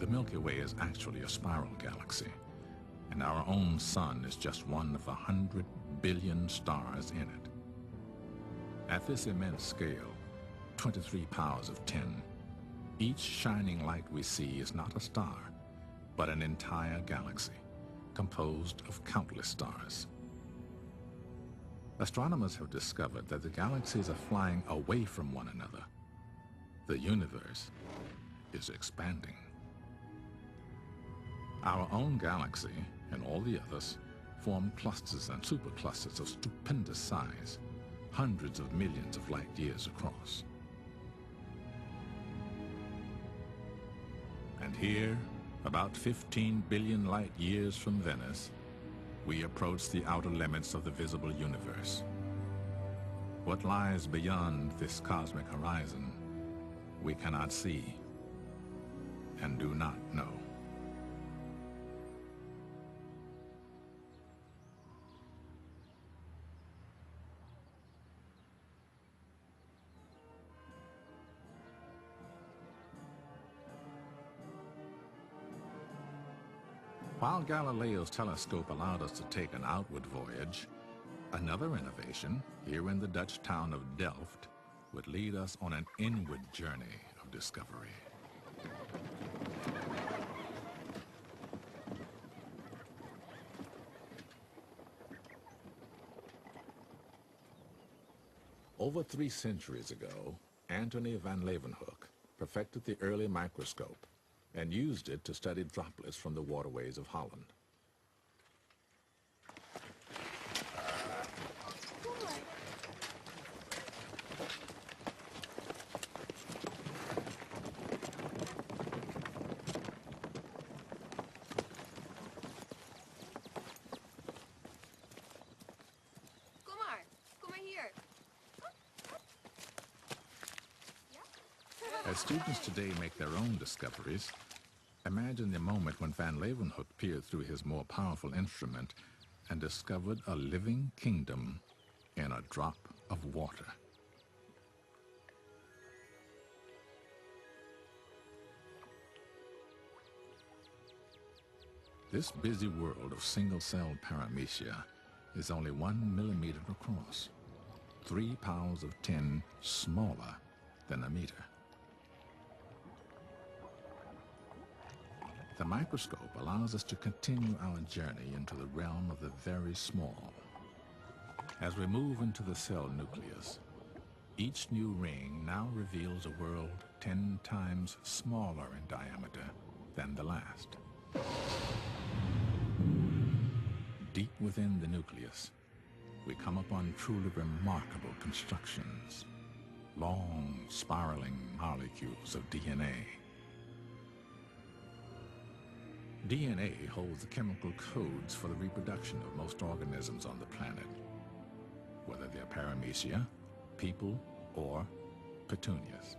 The Milky Way is actually a spiral galaxy, and our own sun is just one of 100 billion stars in it. At this immense scale, 23 powers of 10, each shining light we see is not a star, but an entire galaxy, composed of countless stars. Astronomers have discovered that the galaxies are flying away from one another. The universe is expanding. Our own galaxy, and all the others, form clusters and superclusters of stupendous size, hundreds of millions of light years across. And here, about 15 billion light years from Venice, we approach the outer limits of the visible universe. What lies beyond this cosmic horizon, we cannot see and do not know. While Galileo's telescope allowed us to take an outward voyage, another innovation here in the Dutch town of Delft would lead us on an inward journey of discovery. Over 3 centuries ago, Antony van Leeuwenhoek perfected the early microscope and used it to study droplets from the waterways of Holland. As students today make their own discoveries, imagine the moment when Van Leeuwenhoek peered through his more powerful instrument and discovered a living kingdom in a drop of water. This busy world of single-celled paramecia is only 1 millimeter across, 3 powers of 10 smaller than a meter. The microscope allows us to continue our journey into the realm of the very small. As we move into the cell nucleus, each new ring now reveals a world 10 times smaller in diameter than the last. Deep within the nucleus, we come upon truly remarkable constructions, long, spiraling molecules of DNA. DNA holds the chemical codes for the reproduction of most organisms on the planet, whether they're paramecia, people, or petunias.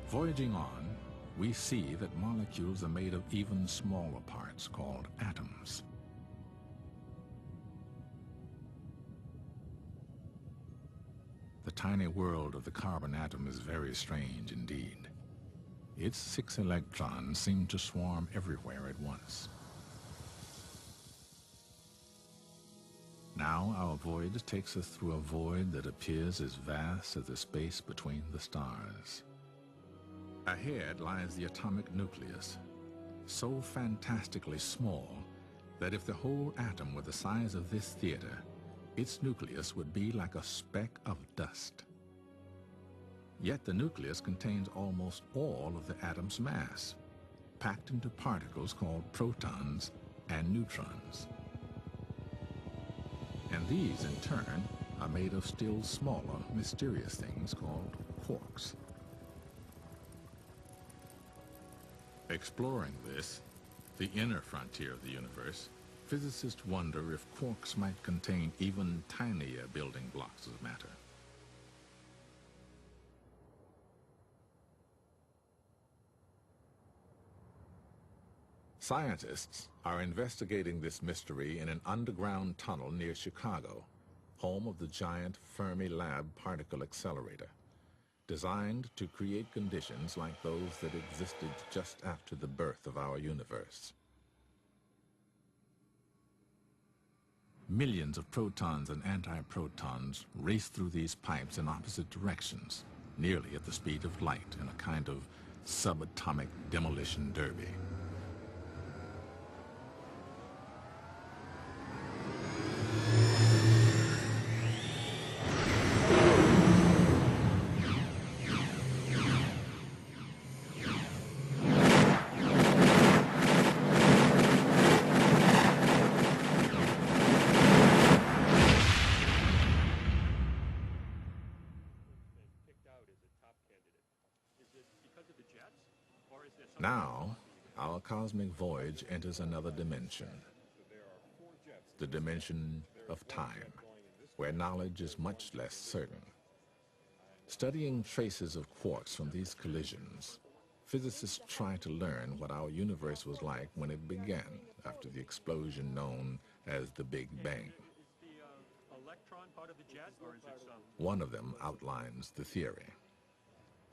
Voyaging on, we see that molecules are made of even smaller parts called atoms. The tiny world of the carbon atom is very strange indeed. Its 6 electrons seem to swarm everywhere at once. Now our voyage takes us through a void that appears as vast as the space between the stars. Ahead lies the atomic nucleus, so fantastically small that if the whole atom were the size of this theater, its nucleus would be like a speck of dust. Yet the nucleus contains almost all of the atom's mass, packed into particles called protons and neutrons. And these, in turn, are made of still smaller, mysterious things called quarks. Exploring this, the inner frontier of the universe, physicists wonder if quarks might contain even tinier building blocks of matter. Scientists are investigating this mystery in an underground tunnel near Chicago, home of the giant Fermi-Lab particle accelerator, designed to create conditions like those that existed just after the birth of our universe. Millions of protons and antiprotons race through these pipes in opposite directions, nearly at the speed of light in a kind of subatomic demolition derby. Now, our cosmic voyage enters another dimension, the dimension of time, where knowledge is much less certain. Studying traces of quarks from these collisions, physicists try to learn what our universe was like when it began, after the explosion known as the Big Bang. One of them outlines the theory.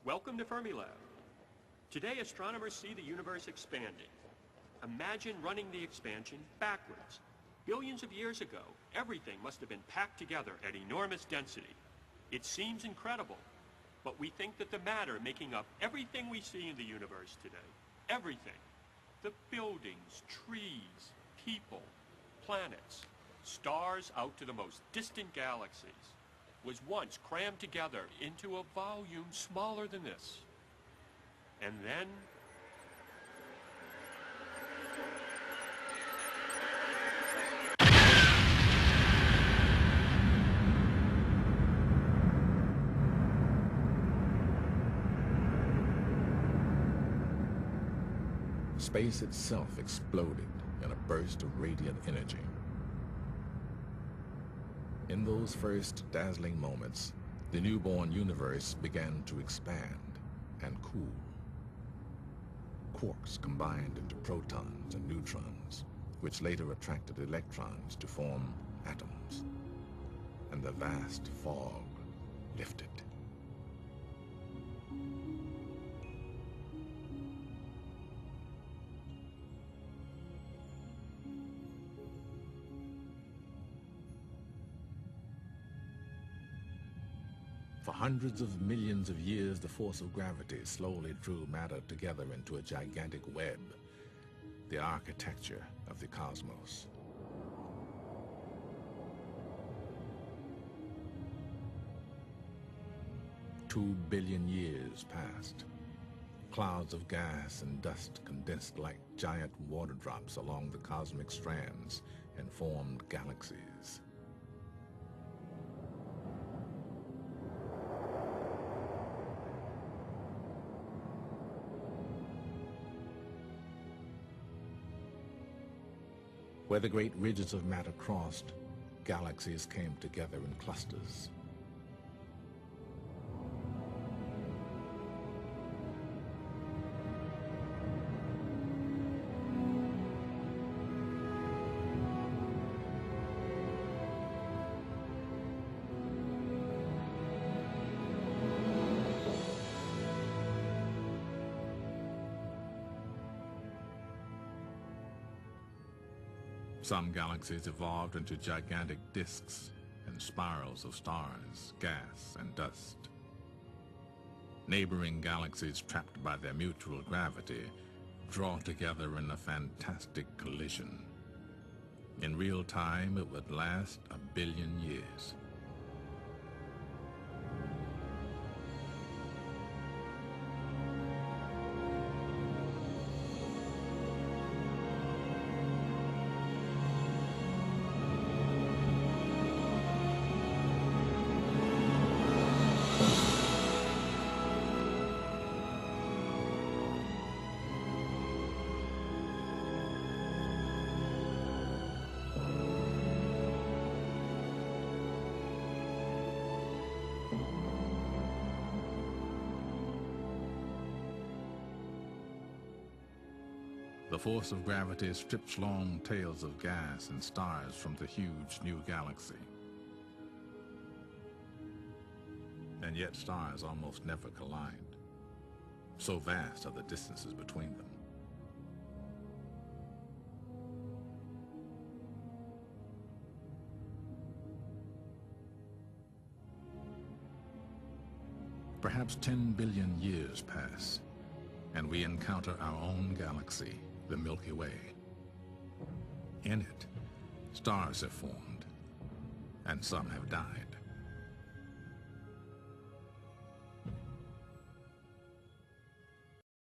Welcome to Fermilab. Today, astronomers see the universe expanding. Imagine running the expansion backwards. Billions of years ago, everything must have been packed together at enormous density. It seems incredible, but we think that the matter making up everything we see in the universe today, everything, the buildings, trees, people, planets, stars out to the most distant galaxies, was once crammed together into a volume smaller than this. And then, space itself exploded in a burst of radiant energy. In those first dazzling moments, the newborn universe began to expand and cool. Quarks combined into protons and neutrons, which later attracted electrons to form atoms. And the vast fog lifted. For hundreds of millions of years, the force of gravity slowly drew matter together into a gigantic web, the architecture of the cosmos. Two billion years passed. Clouds of gas and dust condensed like giant water drops along the cosmic strands and formed galaxies. Where the great ridges of matter crossed, galaxies came together in clusters. Some galaxies evolved into gigantic disks and spirals of stars, gas, and dust. Neighboring galaxies, trapped by their mutual gravity, draw together in a fantastic collision. In real time, it would last 1 billion years. The force of gravity strips long tails of gas and stars from the huge new galaxy. And yet stars almost never collide. So vast are the distances between them. Perhaps 10 billion years pass, and we encounter our own galaxy, the Milky Way. In it, stars have formed, and some have died.